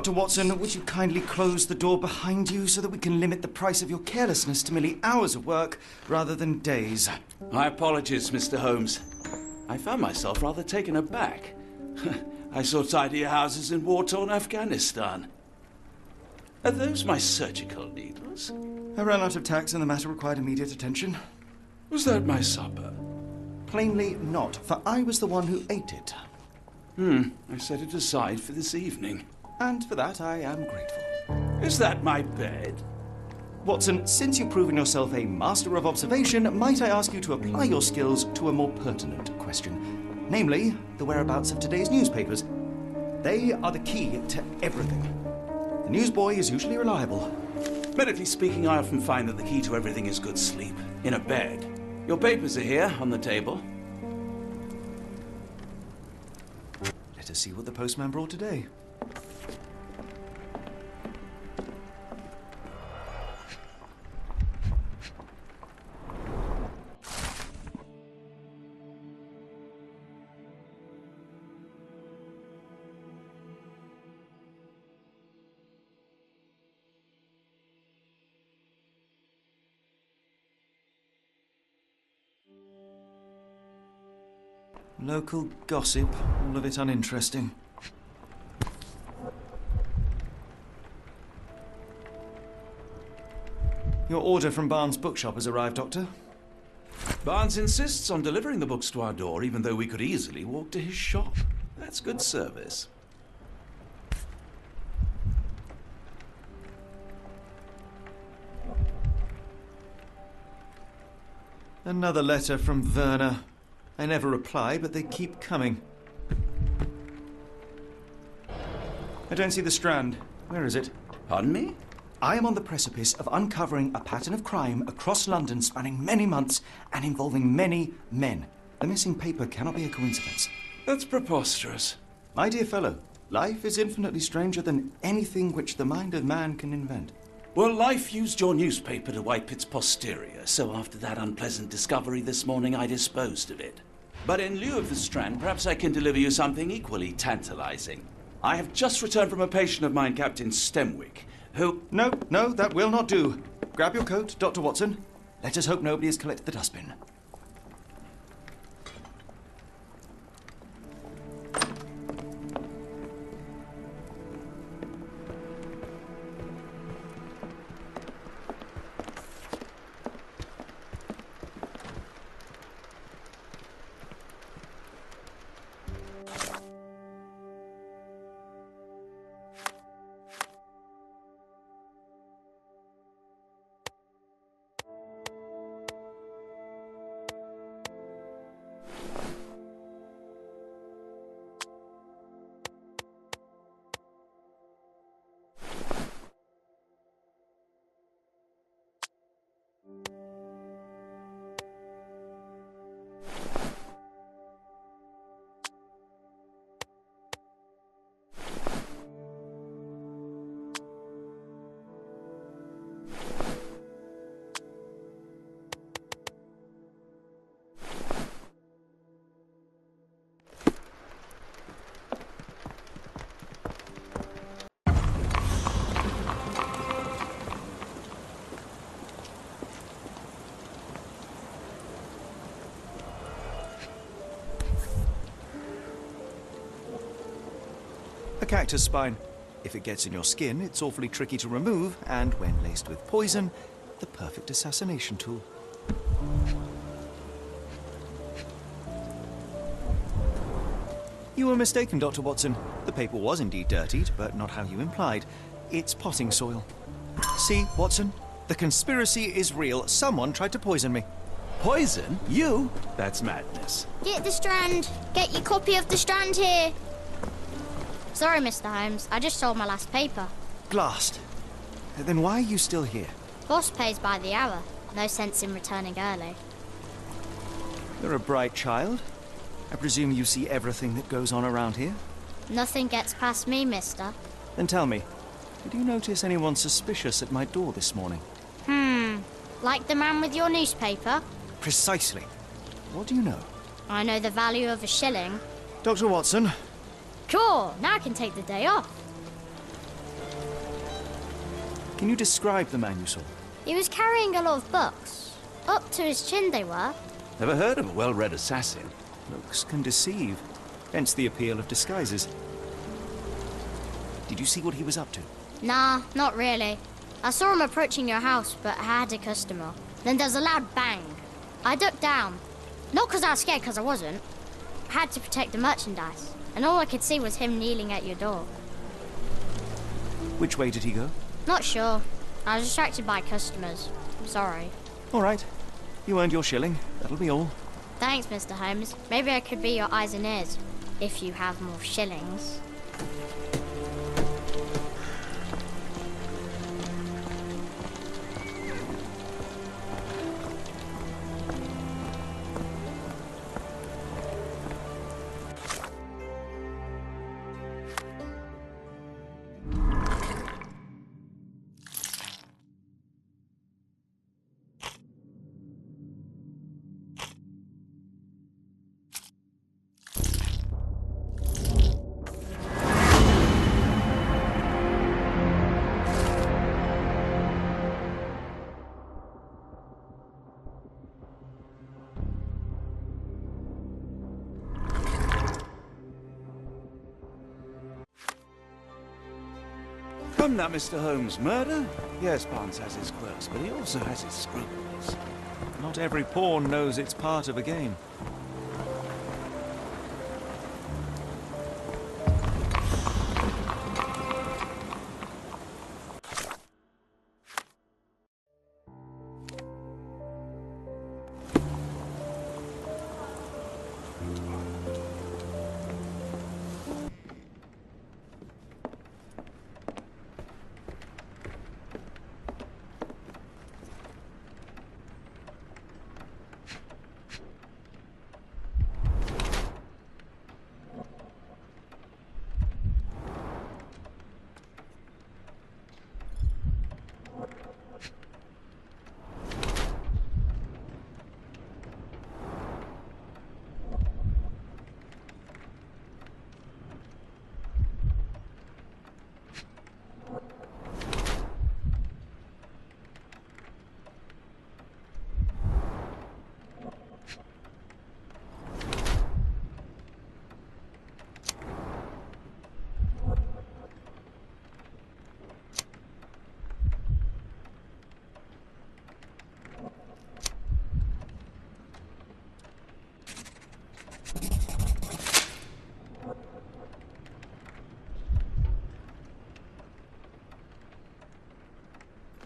Dr. Watson, would you kindly close the door behind you so that we can limit the price of your carelessness to merely hours of work rather than days? My apologies, Mr. Holmes. I found myself rather taken aback. I saw tidier houses in war-torn Afghanistan. Are those my surgical needles? I ran out of tacks and the matter required immediate attention. Was that my supper? Plainly not, for I was the one who ate it. I set it aside for this evening. And for that I am grateful. Is that my bed? Watson, since you've proven yourself a master of observation, might I ask you to apply your skills to a more pertinent question? Namely, the whereabouts of today's newspapers. They are the key to everything. The newsboy is usually reliable. Medically speaking, I often find that the key to everything is good sleep. In a bed. Your papers are here, on the table. Let us see what the postman brought today. Local gossip, all of it uninteresting. Your order from Barnes' bookshop has arrived, Doctor. Barnes insists on delivering the books to our door, even though we could easily walk to his shop. That's good service. Another letter from Werner. I never reply, but they keep coming. I don't see the Strand. Where is it? Pardon me? I am on the precipice of uncovering a pattern of crime across London spanning many months and involving many men. The missing paper cannot be a coincidence. That's preposterous. My dear fellow, life is infinitely stranger than anything which the mind of man can invent. Well, life used your newspaper to wipe its posterior, so after that unpleasant discovery this morning, I disposed of it. But in lieu of the Strand, perhaps I can deliver you something equally tantalizing. I have just returned from a patient of mine, Captain Stemwick, who... No, that will not do. Grab your coat, Dr. Watson. Let us hope nobody has collected the dustbin. A cactus spine. If it gets in your skin, it's awfully tricky to remove, and when laced with poison, the perfect assassination tool. You were mistaken, Dr. Watson. The paper was indeed dirtied, but not how you implied. It's potting soil. See, Watson? The conspiracy is real. Someone tried to poison me. Poison? You? That's madness. Get the Strand. Get your copy of the Strand here. Sorry, Mr. Holmes. I just sold my last paper. Blast. Then why are you still here? Boss pays by the hour. No sense in returning early. You're a bright child. I presume you see everything that goes on around here? Nothing gets past me, mister. Then tell me, did you notice anyone suspicious at my door this morning? Like the man with your newspaper? Precisely. What do you know? I know the value of a shilling. Dr. Watson. Cool, now I can take the day off. Can you describe the man you saw? He was carrying a lot of books. Up to his chin they were. Never heard of a well-read assassin. Looks can deceive. Hence the appeal of disguises. Did you see what he was up to? Nah, not really. I saw him approaching your house, but I had a customer. Then there's a loud bang. I ducked down. Not because I was scared, because I wasn't. I had to protect the merchandise. And all I could see was him kneeling at your door. Which way did he go? Not sure. I was distracted by customers. Sorry. All right. You earned your shilling. That'll be all. Thanks, Mr. Holmes. Maybe I could be your eyes and ears, if you have more shillings. Come now, Mr. Holmes. Murder? Yes, Barnes has his quirks, but he also has his scruples. Not every pawn knows it's part of a game.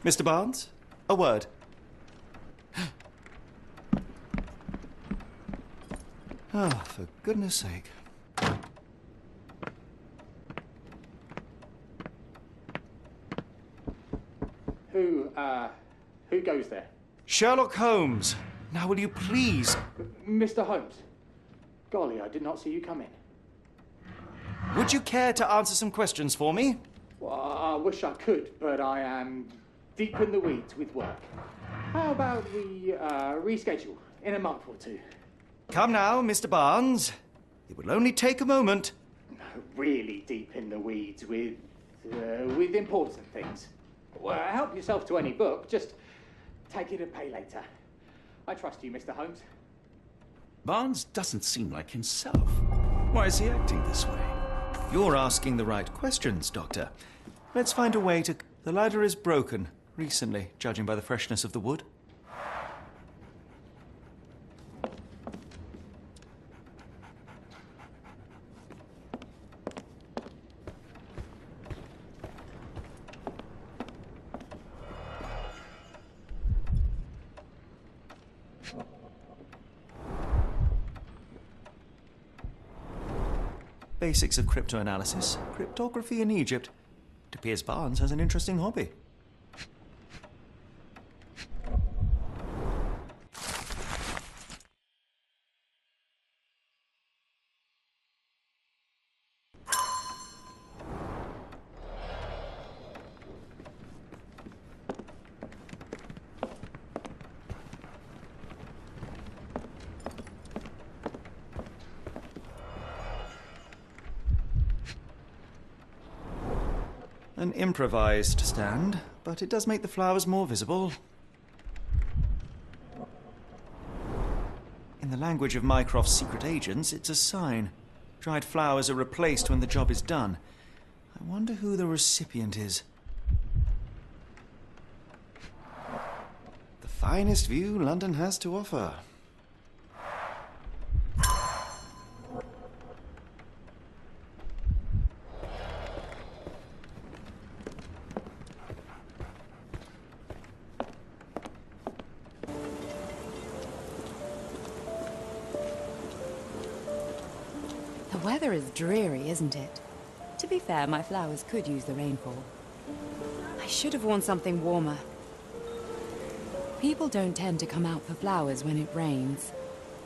Mr. Barnes, a word. Ah, for goodness sake. Who goes there? Sherlock Holmes. Now will you please... Mr. Holmes. Golly, I did not see you come in. Would you care to answer some questions for me? Well, I wish I could, but I am deep in the weeds with work. How about we reschedule in a month or two? Come now, Mr. Barnes. It will only take a moment. Really deep in the weeds with important things. Well, help yourself to any book. Just take it and pay later. I trust you, Mr. Holmes. Barnes doesn't seem like himself. Why is he acting this way? You're asking the right questions, Doctor. Let's find a way to... The ladder is broken recently, judging by the freshness of the wood. Basics of cryptoanalysis. Cryptography in Egypt. It appears Barnes has an interesting hobby. An improvised stand, but it does make the flowers more visible. In the language of Mycroft's secret agents, it's a sign. Dried flowers are replaced when the job is done. I wonder who the recipient is. The finest view London has to offer. The weather is dreary, isn't it? To be fair, my flowers could use the rainfall. I should have worn something warmer. People don't tend to come out for flowers when it rains.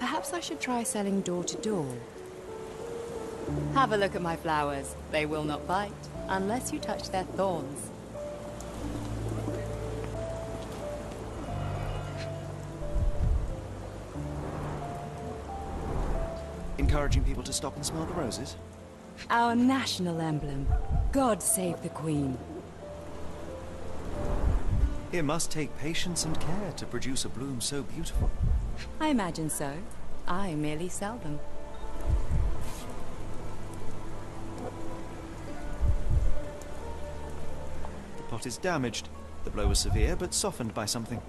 Perhaps I should try selling door to door. Have a look at my flowers. They will not bite, unless you touch their thorns. Encouraging people to stop and smell the roses? Our national emblem. God save the Queen. It must take patience and care to produce a bloom so beautiful. I imagine so. I merely sell them. The pot is damaged. The blow was severe, but softened by something.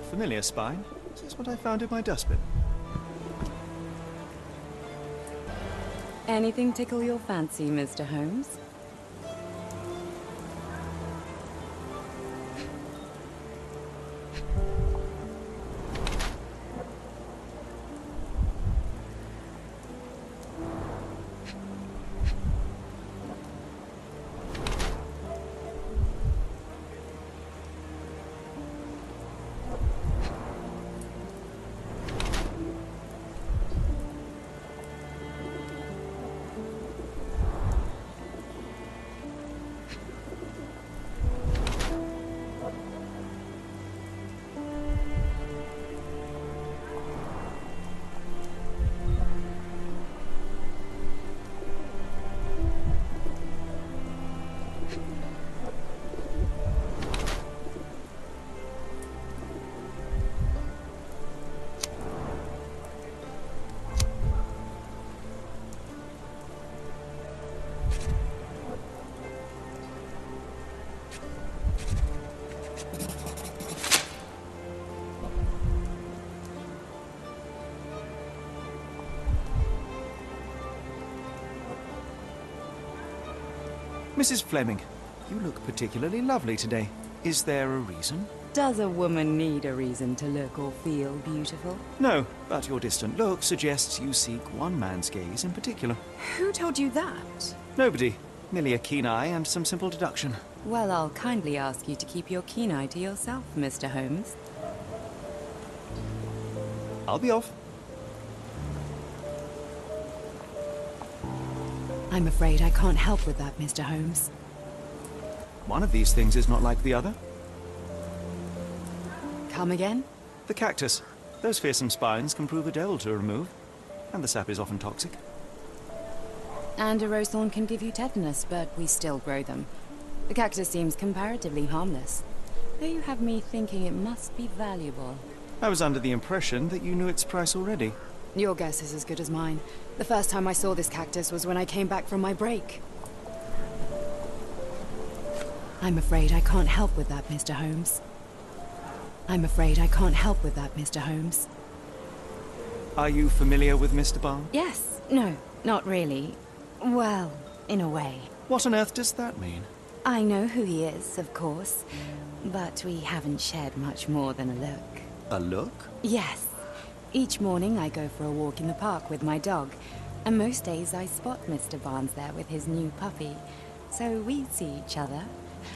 Familiar spine. This is what I found in my dustbin. Anything tickle your fancy, Mr. Holmes? Mrs. Fleming, you look particularly lovely today. Is there a reason? Does a woman need a reason to look or feel beautiful? No, but your distant look suggests you seek one man's gaze in particular. Who told you that? Nobody. Merely a keen eye and some simple deduction. Well, I'll kindly ask you to keep your keen eye to yourself, Mr. Holmes. I'll be off. I'm afraid I can't help with that, Mr. Holmes. One of these things is not like the other. Come again? The cactus. Those fearsome spines can prove a devil to remove. And the sap is often toxic. And a rose thorn can give you tetanus, but we still grow them. The cactus seems comparatively harmless. Though you have me thinking it must be valuable. I was under the impression that you knew its price already. Your guess is as good as mine. The first time I saw this cactus was when I came back from my break. I'm afraid I can't help with that, Mr. Holmes. I'm afraid I can't help with that, Mr. Holmes. Are you familiar with Mr. Barnes? Yes. No, not really. Well, in a way. What on earth does that mean? I know who he is, of course. But we haven't shared much more than a look. A look? Yes. Each morning I go for a walk in the park with my dog, and most days I spot Mr. Barnes there with his new puppy, so we see each other.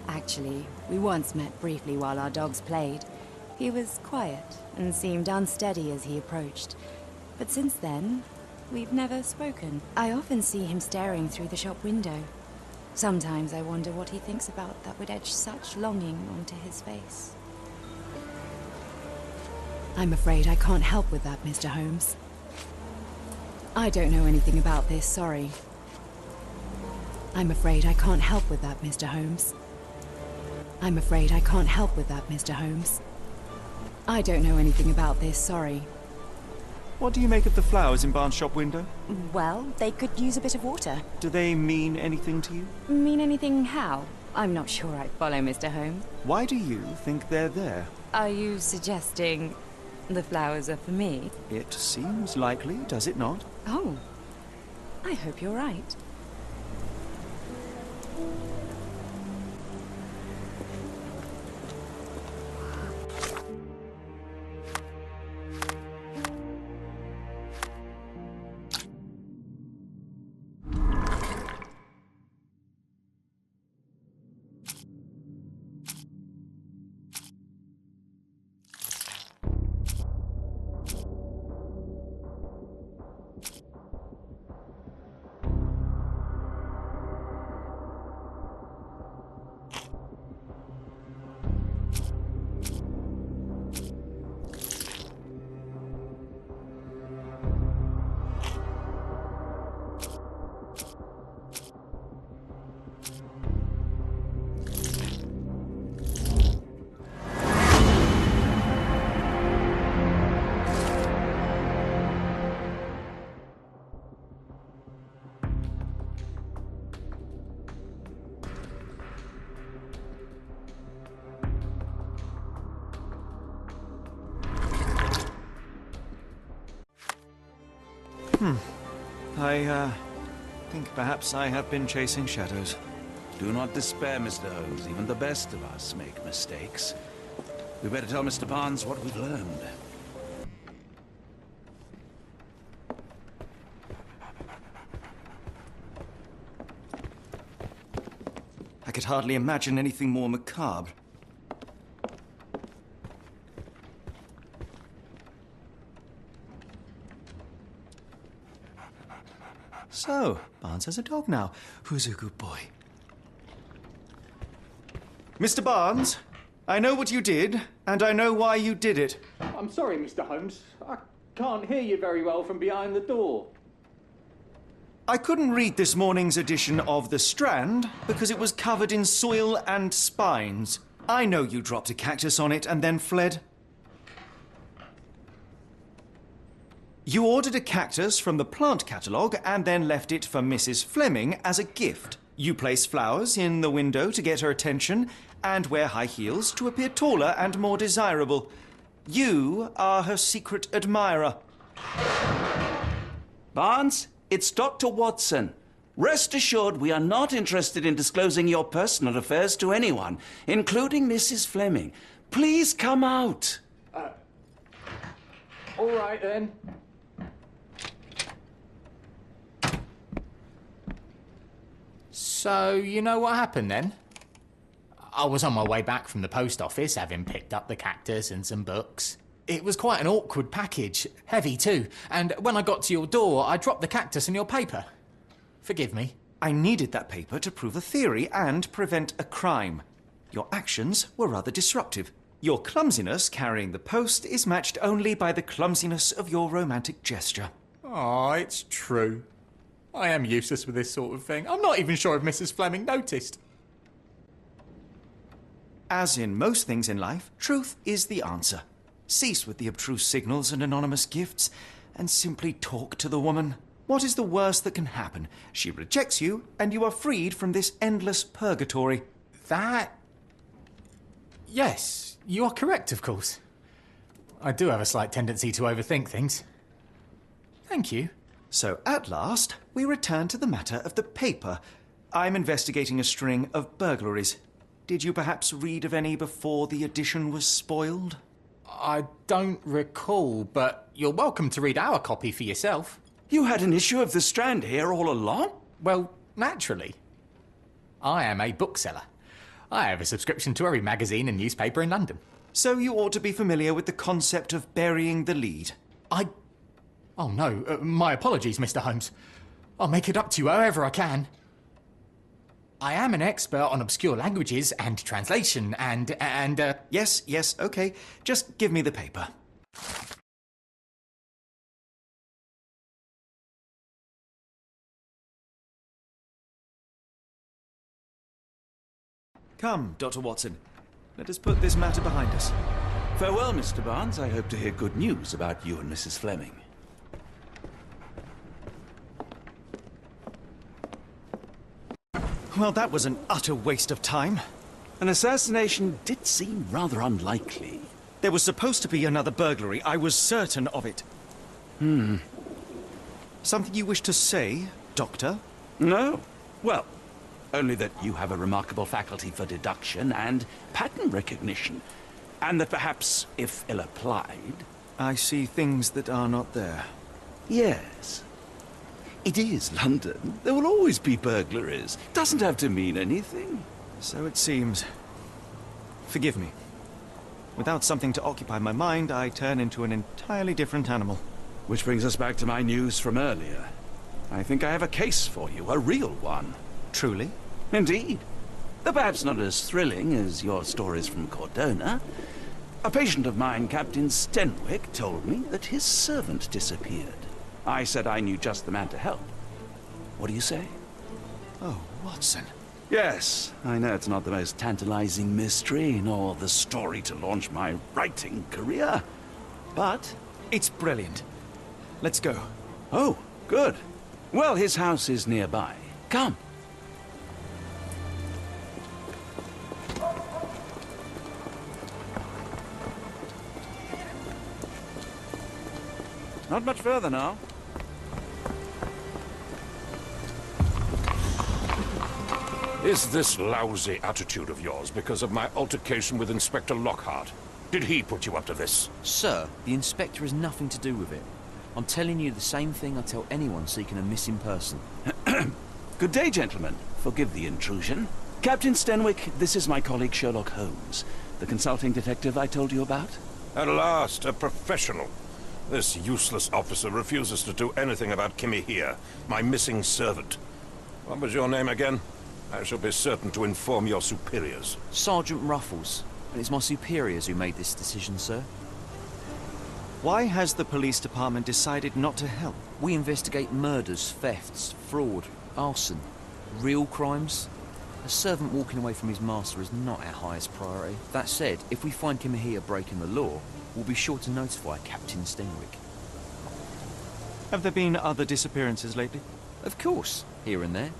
Actually, we once met briefly while our dogs played. He was quiet and seemed unsteady as he approached, but since then, we've never spoken. I often see him staring through the shop window. Sometimes I wonder what he thinks about that would etch such longing onto his face. I'm afraid I can't help with that, Mr. Holmes. I don't know anything about this, sorry. I'm afraid I can't help with that, Mr. Holmes. I'm afraid I can't help with that, Mr. Holmes. I don't know anything about this, sorry. What do you make of the flowers in Barnes' shop window? Well, they could use a bit of water. Do they mean anything to you? Mean anything how? I'm not sure I follow, Mr. Holmes. Why do you think they're there? Are you suggesting the flowers are for me? It seems likely, does it not? Oh, I hope you're right. I think perhaps I have been chasing shadows. Do not despair, Mr. Holmes. Even the best of us make mistakes. We better tell Mr. Barnes what we've learned. I could hardly imagine anything more macabre. So, Barnes has a dog now. Who's a good boy? Mr. Barnes, I know what you did, and I know why you did it. I'm sorry, Mr. Holmes. I can't hear you very well from behind the door. I couldn't read this morning's edition of The Strand because it was covered in soil and spines. I know you dropped a cactus on it and then fled. You ordered a cactus from the plant catalogue and then left it for Mrs. Fleming as a gift. You place flowers in the window to get her attention and wear high heels to appear taller and more desirable. You are her secret admirer. Barnes, it's Dr. Watson. Rest assured we are not interested in disclosing your personal affairs to anyone, including Mrs. Fleming. Please come out. All right, then. So, you know what happened then? I was on my way back from the post office, having picked up the cactus and some books. It was quite an awkward package, heavy too, and when I got to your door, I dropped the cactus and your paper. Forgive me. I needed that paper to prove a theory and prevent a crime. Your actions were rather disruptive. Your clumsiness carrying the post is matched only by the clumsiness of your romantic gesture. Oh, it's true. I am useless with this sort of thing. I'm not even sure if Mrs. Fleming noticed. As in most things in life, truth is the answer. Cease with the abstruse signals and anonymous gifts, and simply talk to the woman. What is the worst that can happen? She rejects you, and you are freed from this endless purgatory. That... Yes, you are correct, of course. I do have a slight tendency to overthink things. Thank you. So, at last, we return to the matter of the paper. I'm investigating a string of burglaries. Did you perhaps read of any before the edition was spoiled? I don't recall, but you're welcome to read our copy for yourself. You had an issue of The Strand here all along? Well, naturally. I am a bookseller. I have a subscription to every magazine and newspaper in London. So you ought to be familiar with the concept of burying the lead. Oh no, my apologies, Mr. Holmes. I'll make it up to you however I can. I am an expert on obscure languages and translation and Yes, okay. Just give me the paper. Come, Dr. Watson. Let us put this matter behind us. Farewell, Mr. Barnes. I hope to hear good news about you and Mrs. Fleming. Well, that was an utter waste of time. An assassination did seem rather unlikely. There was supposed to be another burglary. I was certain of it. Something you wish to say, Doctor? No. Well, only that you have a remarkable faculty for deduction and pattern recognition. And that perhaps, if ill applied... I see things that are not there. Yes. It is London. There will always be burglaries. Doesn't have to mean anything. So it seems. Forgive me. Without something to occupy my mind, I turn into an entirely different animal. Which brings us back to my news from earlier. I think I have a case for you, a real one. Truly? Indeed. Though perhaps not as thrilling as your stories from Cordona. A patient of mine, Captain Stenwick, told me that his servant disappeared. I said I knew just the man to help. What do you say? Oh, Watson. Yes, I know it's not the most tantalizing mystery, nor the story to launch my writing career. But... it's brilliant. Let's go. Oh, good. Well, his house is nearby. Come. Not much further now. Is this lousy attitude of yours because of my altercation with Inspector Lockhart? Did he put you up to this? Sir, the Inspector has nothing to do with it. I'm telling you the same thing I tell anyone seeking a missing person. Good day, gentlemen. Forgive the intrusion. Captain Stenwick, this is my colleague Sherlock Holmes, the consulting detective I told you about. At last, a professional. This useless officer refuses to do anything about Kimmy here, my missing servant. What was your name again? I shall be certain to inform your superiors. Sergeant Ruffles. And it's my superiors who made this decision, sir. Why has the police department decided not to help? We investigate murders, thefts, fraud, arson. Real crimes. A servant walking away from his master is not our highest priority. That said, if we find Kimahia breaking the law, we'll be sure to notify Captain Stenwick. Have there been other disappearances lately? Of course, here and there.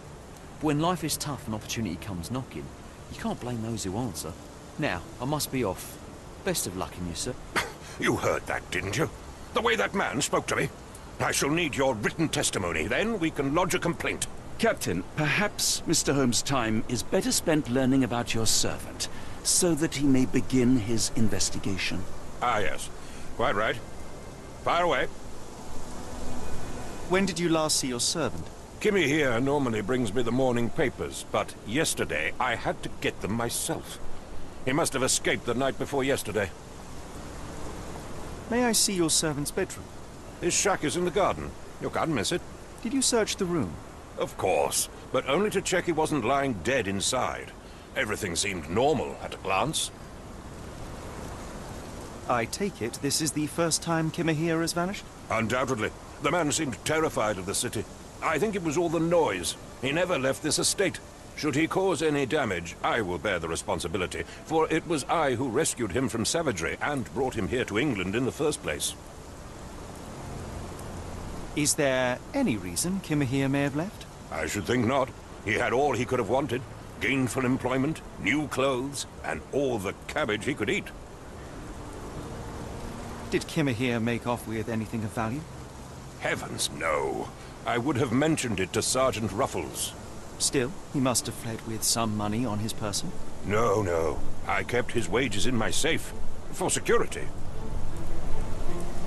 But when life is tough and opportunity comes knocking, you can't blame those who answer. Now, I must be off. Best of luck in you, sir. You heard that, didn't you? The way that man spoke to me. I shall need your written testimony. Then we can lodge a complaint. Captain, perhaps Mr. Holmes' time is better spent learning about your servant, so that he may begin his investigation. Ah, yes. Quite right. Fire away. When did you last see your servant? Kimmy here normally brings me the morning papers, but yesterday I had to get them myself. He must have escaped the night before yesterday. May I see your servant's bedroom? His shack is in the garden. You can't miss it. Did you search the room? Of course, but only to check he wasn't lying dead inside. Everything seemed normal at a glance. I take it this is the first time Kimahia has vanished? Undoubtedly. The man seemed terrified of the city. I think it was all the noise. He never left this estate. Should he cause any damage, I will bear the responsibility, for it was I who rescued him from savagery and brought him here to England in the first place. Is there any reason Kimahia may have left? I should think not. He had all he could have wanted. Gainful employment, new clothes, and all the cabbage he could eat. Did Kimahia make off with anything of value? Heavens, no. I would have mentioned it to Sergeant Ruffles. Still, he must have fled with some money on his person. No, no. I kept his wages in my safe. For security.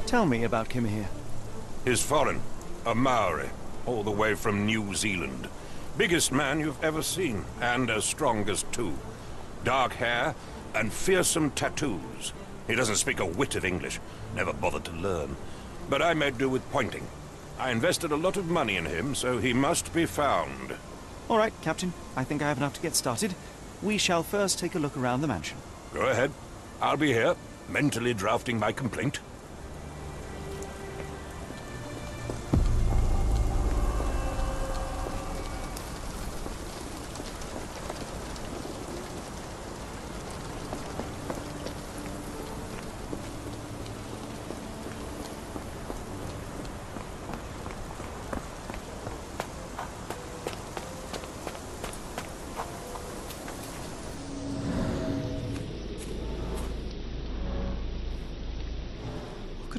Tell me about Kimahia. He's foreign. A Maori. All the way from New Zealand. Biggest man you've ever seen. And as strong as two. Dark hair and fearsome tattoos. He doesn't speak a whit of English. Never bothered to learn. But I made do with pointing. I invested a lot of money in him, so he must be found. All right, Captain. I think I have enough to get started. We shall first take a look around the mansion. Go ahead. I'll be here, mentally drafting my complaint.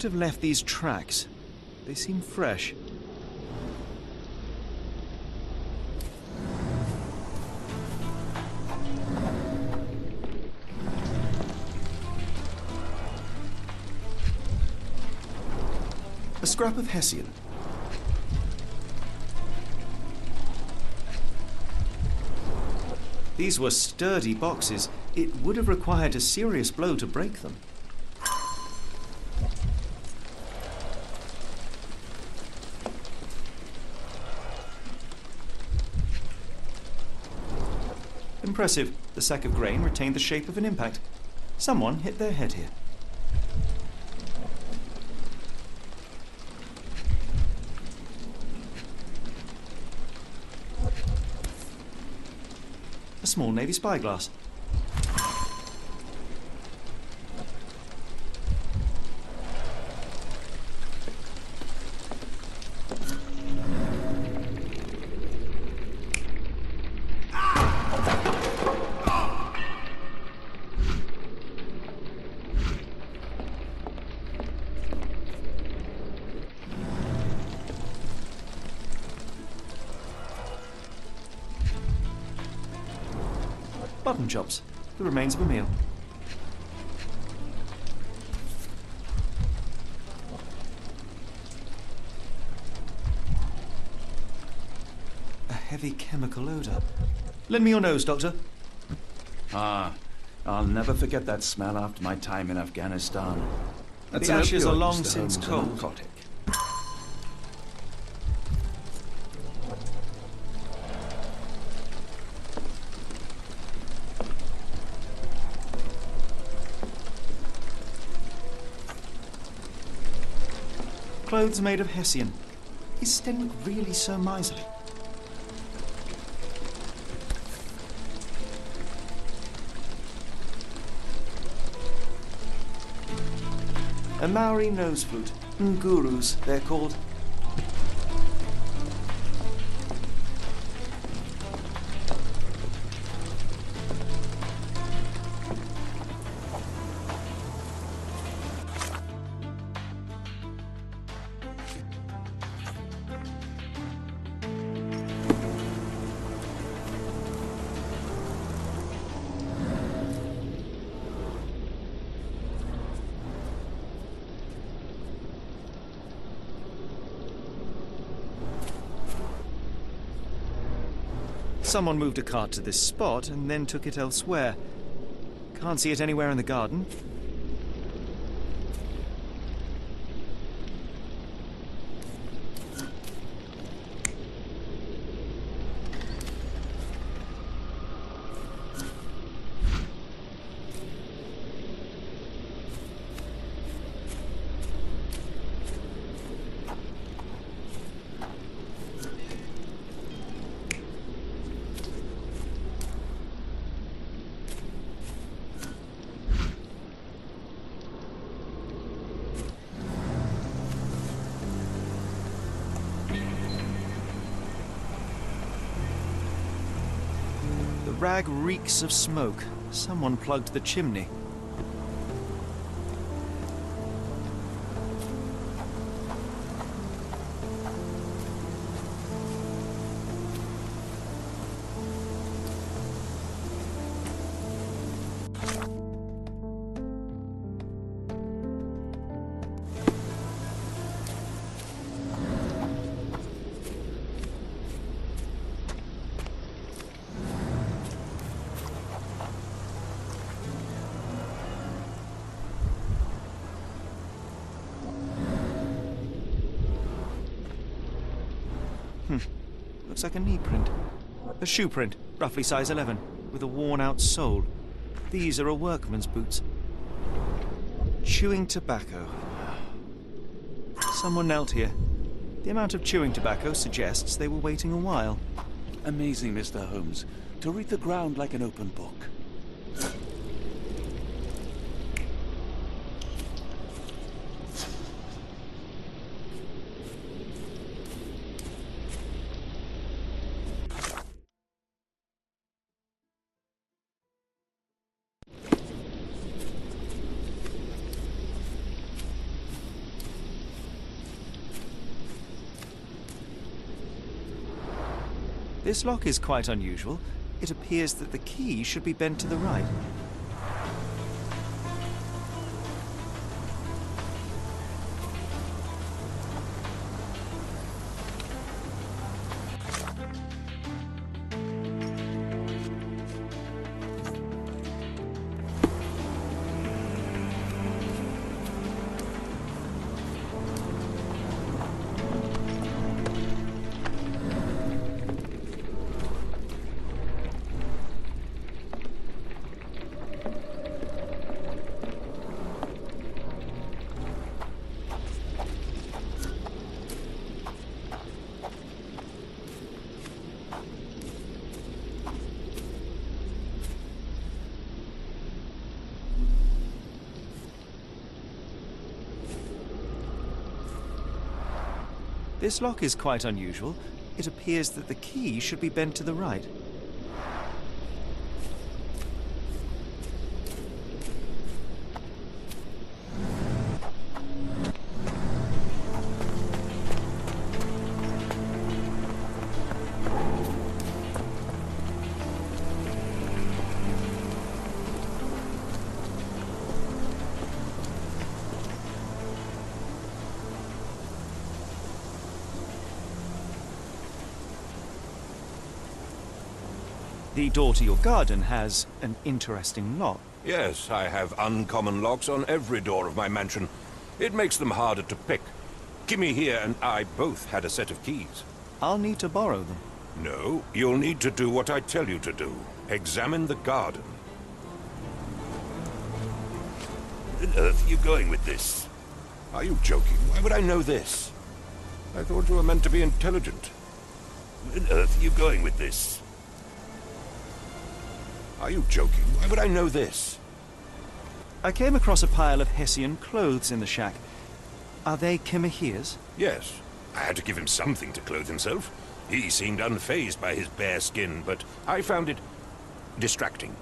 could have left these tracks? They seem fresh. A scrap of Hessian. These were sturdy boxes. It would have required a serious blow to break them. Impressive. The sack of grain retained the shape of an impact. Someone hit their head here. A small navy spyglass. Button chops, the remains of a meal. A heavy chemical odour. Lend me your nose, Doctor. Ah, I'll never forget that smell after my time in Afghanistan. That's The an ashes are opioid, long Mr. since Holmes, cold. an narcotic. Clothes made of Hessian. Is Stenwick really so miserly? A Maori nose flute. Ngurus, they're called. Someone moved a cart to this spot and then took it elsewhere. Can't see it anywhere in the garden. The rag reeks of smoke. Someone plugged the chimney. Looks like a knee print. A shoe print, roughly size 11, with a worn-out sole. These are a workman's boots. Chewing tobacco. Someone knelt here. The amount of chewing tobacco suggests they were waiting a while. Amazing, Mr. Holmes. To read the ground like an open book. This lock is quite unusual. It appears that the key should be bent to the right. This lock is quite unusual. It appears that the key should be bent to the right. The door to your garden has an interesting lock. Yes, I have uncommon locks on every door of my mansion. It makes them harder to pick. Kimmy here and I both had a set of keys. I'll need to borrow them. No, you'll need to do what I tell you to do. Examine the garden. Where on earth are you going with this? Are you joking? Why would I know this? I thought you were meant to be intelligent. Where on earth are you going with this? Are you joking? Why would I know this? I came across a pile of Hessian clothes in the shack. Are they Kimahir's? Yes. I had to give him something to clothe himself. He seemed unfazed by his bare skin, but I found it distracting.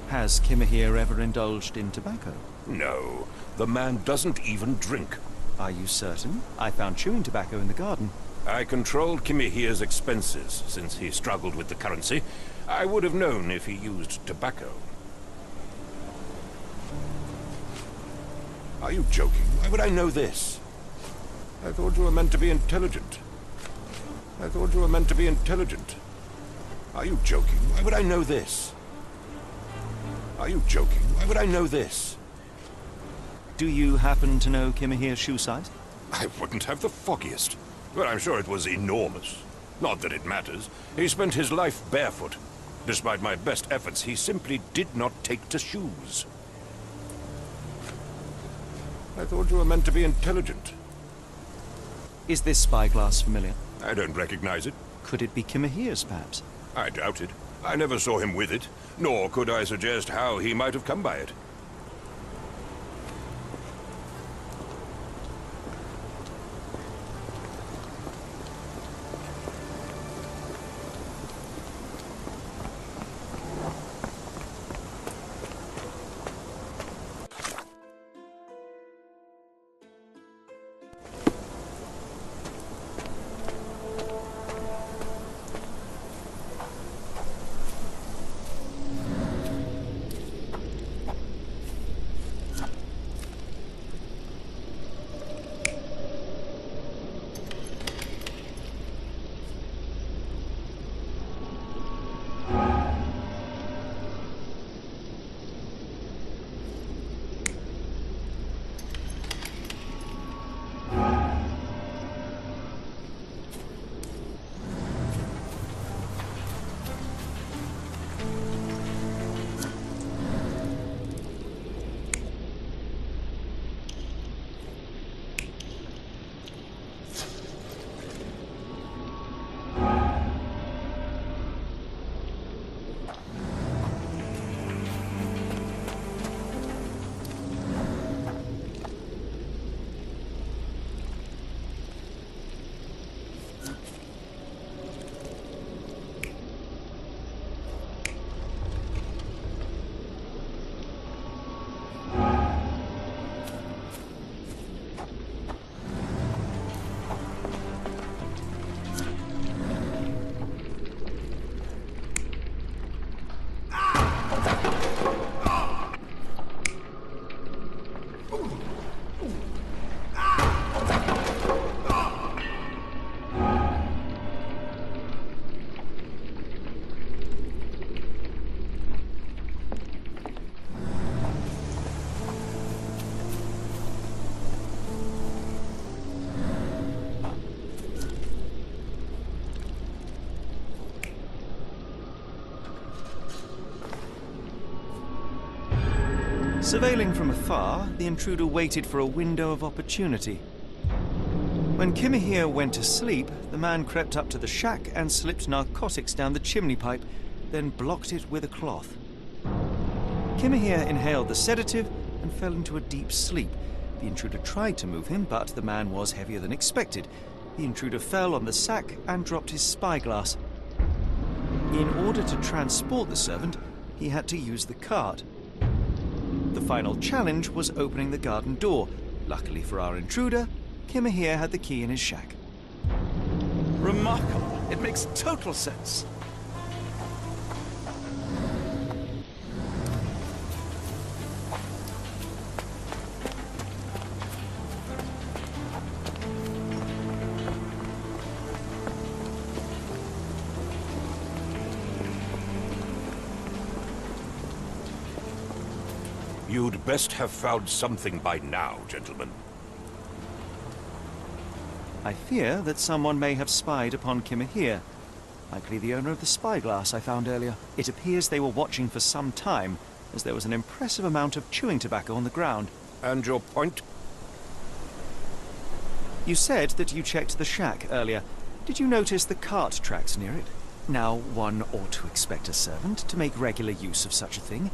Has Kimahir ever indulged in tobacco? No, the man doesn't even drink. Are you certain? I found chewing tobacco in the garden. I controlled Kimahir's expenses since he struggled with the currency. I would have known if he used tobacco. Are you joking? Why would I know this? I thought you were meant to be intelligent. I thought you were meant to be intelligent. Are you joking? Why would I know this? Are you joking? Why would I know this? Do you happen to know Kimahir's shoe size? I wouldn't have the foggiest. But I'm sure it was enormous. Not that it matters. He spent his life barefoot. Despite my best efforts, he simply did not take to shoes. I thought you were meant to be intelligent. Is this spyglass familiar? I don't recognize it. Could it be Kimahir's, perhaps? I doubt it. I never saw him with it, nor could I suggest how he might have come by it. Surveilling from afar, the intruder waited for a window of opportunity. When Kimahir went to sleep, the man crept up to the shack and slipped narcotics down the chimney pipe, then blocked it with a cloth. Kimahir inhaled the sedative and fell into a deep sleep. The intruder tried to move him, but the man was heavier than expected. The intruder fell on the sack and dropped his spyglass. In order to transport the servant, he had to use the cart. The final challenge was opening the garden door. Luckily for our intruder, Kimahir had the key in his shack. Remarkable. It makes total sense. You'd best have found something by now, gentlemen. I fear that someone may have spied upon Kimahir. Likely the owner of the spyglass I found earlier. It appears they were watching for some time, as there was an impressive amount of chewing tobacco on the ground. And your point? You said that you checked the shack earlier. Did you notice the cart tracks near it? Now, one ought to expect a servant to make regular use of such a thing.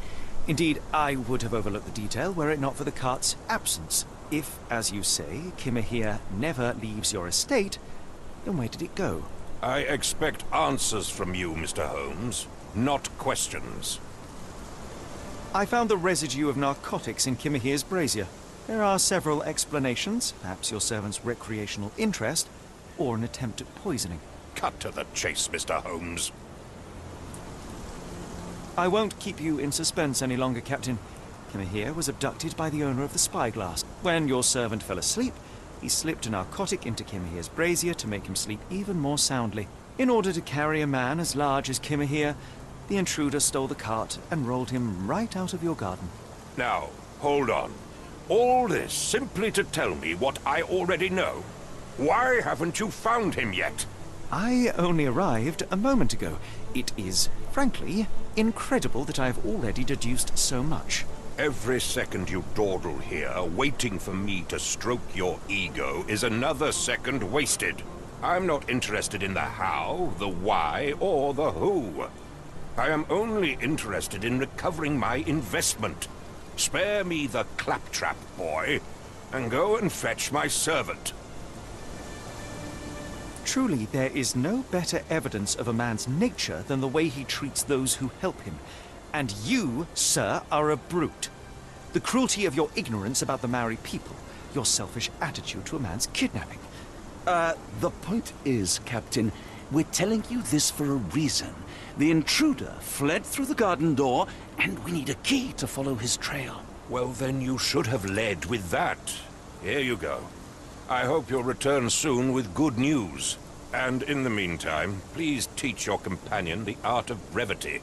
Indeed, I would have overlooked the detail were it not for the cart's absence. If, as you say, Kimahir never leaves your estate, then where did it go? I expect answers from you, Mr. Holmes, not questions. I found the residue of narcotics in Kimahir's brazier. There are several explanations, perhaps your servant's recreational interest, or an attempt at poisoning. Cut to the chase, Mr. Holmes. I won't keep you in suspense any longer, Captain. Kimahir was abducted by the owner of the spyglass. When your servant fell asleep, he slipped a narcotic into Kimahir's brazier to make him sleep even more soundly. In order to carry a man as large as Kimahir, the intruder stole the cart and rolled him right out of your garden. Now, hold on. All this simply to tell me what I already know? Why haven't you found him yet? I only arrived a moment ago. It is, frankly, incredible that I have already deduced so much. Every second you dawdle here, waiting for me to stroke your ego, is another second wasted. I'm not interested in the how, the why, or the who. I am only interested in recovering my investment. Spare me the claptrap, boy, and go and fetch my servant. Truly, there is no better evidence of a man's nature than the way he treats those who help him. And you, sir, are a brute. The cruelty of your ignorance about the Maori people, your selfish attitude to a man's kidnapping. The point is, Captain, we're telling you this for a reason. The intruder fled through the garden door, and we need a key to follow his trail. Well, then you should have led with that. Here you go. I hope you'll return soon with good news. And in the meantime, please teach your companion the art of brevity.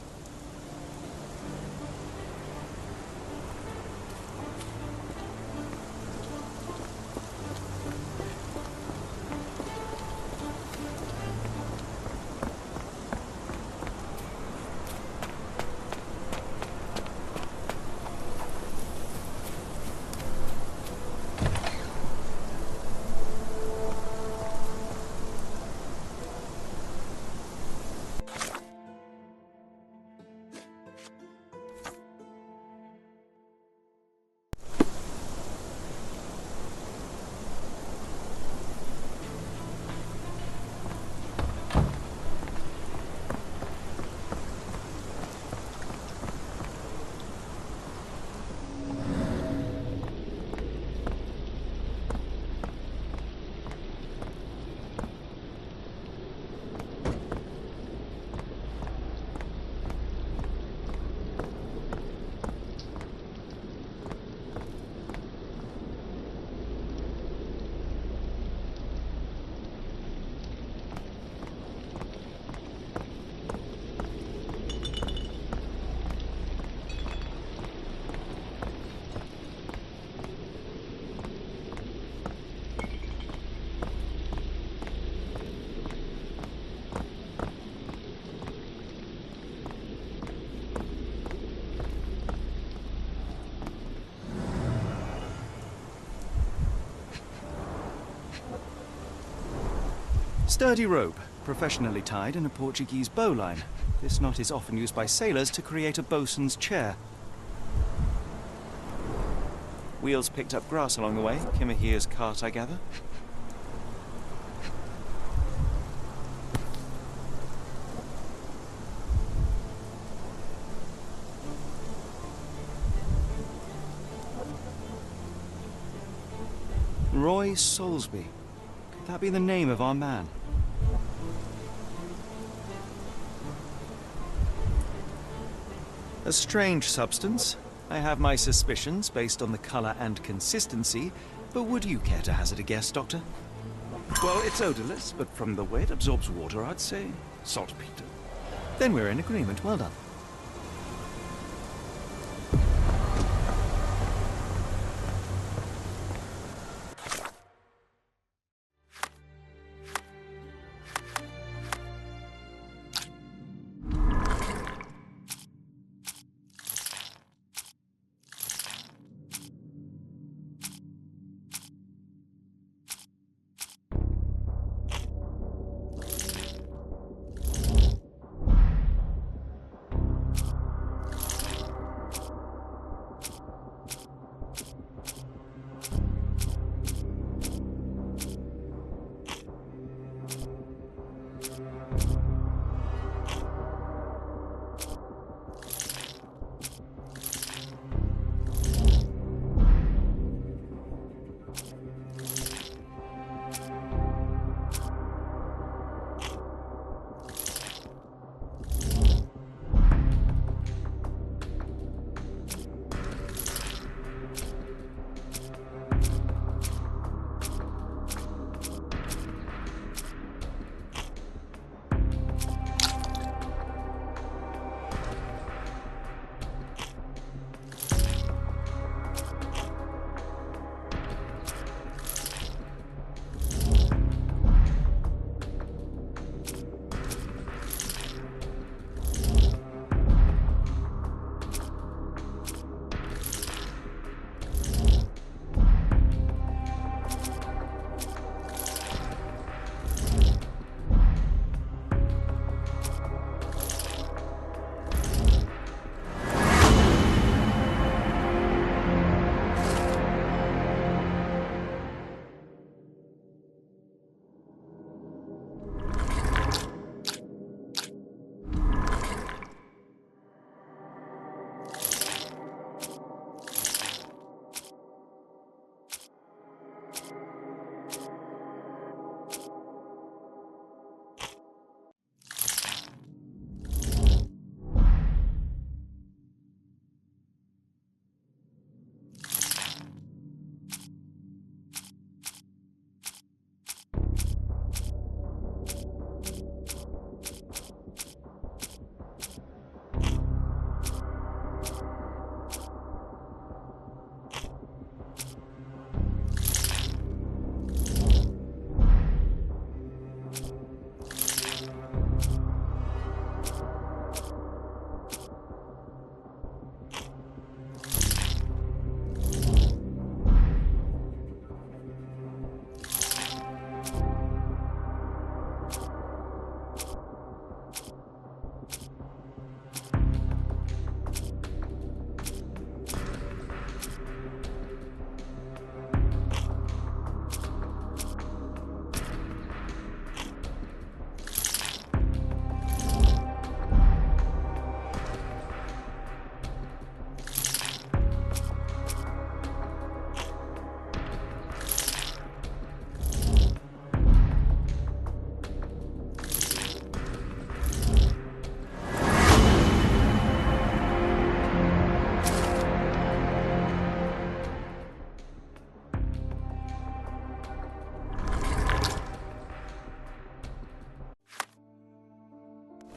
Sturdy rope, professionally tied in a Portuguese bowline. This knot is often used by sailors to create a bosun's chair. Wheels picked up grass along the way. Kimahir's cart, I gather. Roy Soulsby. Could that be the name of our man? A strange substance. I have my suspicions based on the colour and consistency, but would you care to hazard a guess, Doctor? Well, it's odorless, but from the way it absorbs water, I'd say saltpeter. Then we're in agreement. Well done.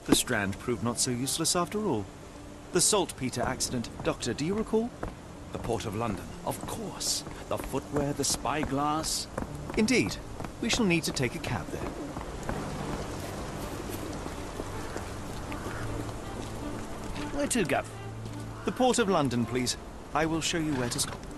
The Strand proved not so useless after all. The saltpeter accident. Doctor, do you recall? The Port of London, of course. The footwear, the spyglass. Indeed. We shall need to take a cab there. Where to, Gov? The Port of London, please. I will show you where to stop.